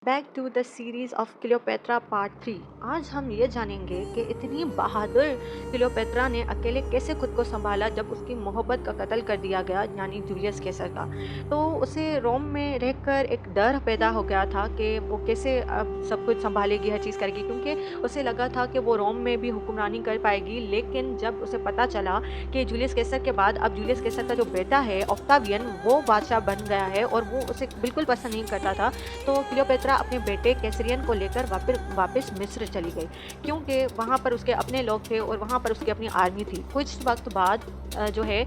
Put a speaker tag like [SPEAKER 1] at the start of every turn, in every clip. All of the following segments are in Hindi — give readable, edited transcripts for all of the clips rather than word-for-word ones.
[SPEAKER 1] Back to the series of Cleopatra part 3। आज हम ये जानेंगे कि इतनी बहादुर क्लियोपेट्रा ने अकेले कैसे खुद को संभाला जब उसकी मोहब्बत का कत्ल कर दिया गया, यानी जूलियस कैसर का। तो उसे रोम में रहकर एक डर पैदा हो गया था कि वो कैसे अब सब कुछ संभालेगी, हर चीज़ करेगी, क्योंकि उसे लगा था कि वो रोम में भी हुक्मरानी कर पाएगी। लेकिन जब उसे पता चला कि जूलियस कैसर के बाद अब जूलियस कैसर का जो बेटा है ऑक्टावियन, वो बादशाह बन गया है और वो उसे बिल्कुल पसंद नहीं करता था, तो क्लियोपेट्रा अपने बेटे कैसरियन को लेकर वापस मिस्र चली गई, क्योंकि वहाँ पर उसके अपने लोग थे और वहाँ पर उसकी अपनी आर्मी थी। कुछ वक्त बाद जो है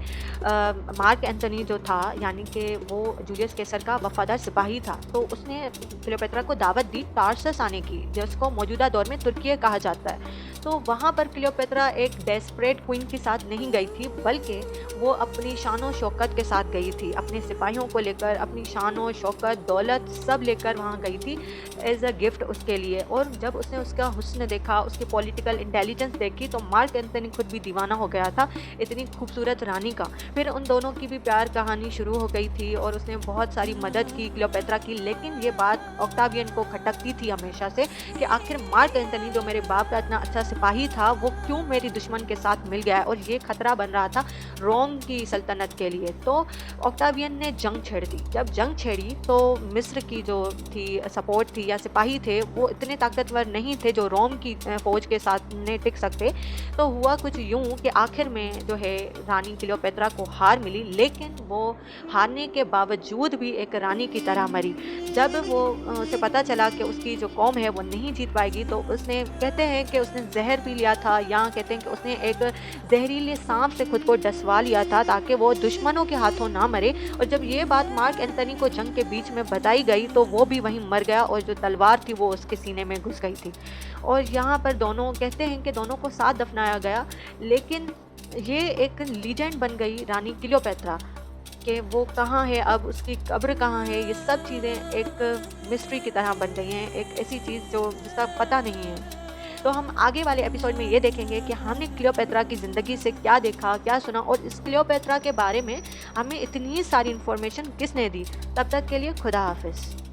[SPEAKER 1] मार्क एंथनी जो था, यानी कि वो जूलियस कैसर का वफादार सिपाही था, तो उसने क्लियोपेट्रा को दावत दी टार्सस आने की, जिसको मौजूदा दौर में तुर्की कहा जाता है। तो वहाँ पर क्लियोपेट्रा एक डेस्परेट क्वीन के साथ नहीं गई थी, बल्कि वो अपनी शान शौकत के साथ गई थी, अपने सिपाहियों को लेकर, अपनी शान शौकत दौलत सब लेकर वहाँ गई थी एज अ गिफ्ट उसके लिए। और जब उसने उसका हुस्न देखा, उसकी पॉलिटिकल इंटेलिजेंस देखी, तो मार्क एंथनी खुद भी दीवाना हो गया था इतनी खूबसूरत रानी का। फिर उन दोनों की भी प्यार कहानी शुरू हो गई थी और उसने बहुत सारी मदद की क्लियोपेट्रा की। लेकिन ये बात ऑक्टावियन को खटकती थी हमेशा से कि आखिर मार्क एंथनी जो मेरे बाप का इतना अच्छा सिपाही था, वो क्यों मेरी दुश्मन के साथ मिल गया, और ये खतरा बन रहा था रोम की सल्तनत के लिए। तो ऑक्टावियन ने जंग छेड़ दी। जब जंग छेड़ी तो मिस्र की जो थी सपोर्ट थी या सिपाही थे, वो इतने ताकतवर नहीं थे जो रोम की फौज के साथ ने टिक सकते। तो हुआ कुछ यूं कि आखिर में जो है रानी क्लियोपेट्रा को हार मिली, लेकिन वो हारने के बावजूद भी एक रानी की तरह मरी। जब वो उसे पता चला कि उसकी जो कौम है वो नहीं जीत पाएगी, तो उसने, कहते हैं कि उसने जहर पी लिया था, या कहते हैं कि उसने एक जहरीले सांप से खुद को डसवा लिया था ताकि वो दुश्मनों के हाथों ना मरे। और जब ये बात मार्क एंथनी को जंग के बीच में बताई गई, तो वो भी वहीं मर गया और जो तलवार थी वो उसके सीने में घुस गई थी। और यहाँ पर दोनों, कहते हैं कि दोनों को साथ दफनाया गया। लेकिन ये एक लीजेंड बन गई रानी क्लियोपेट्रा कि वो कहाँ है, अब उसकी कब्र कहाँ है, ये सब चीज़ें एक मिस्ट्री की तरह बन गई हैं, एक ऐसी चीज़ जो जिसका पता नहीं है। तो हम आगे वाले एपिसोड में ये देखेंगे कि हमने क्लियोपेट्रा की ज़िंदगी से क्या देखा, क्या सुना, और इस क्लियोपेट्रा के बारे में हमें इतनी सारी इन्फॉर्मेशन किसने दी। तब तक के लिए खुदा हाफिज़।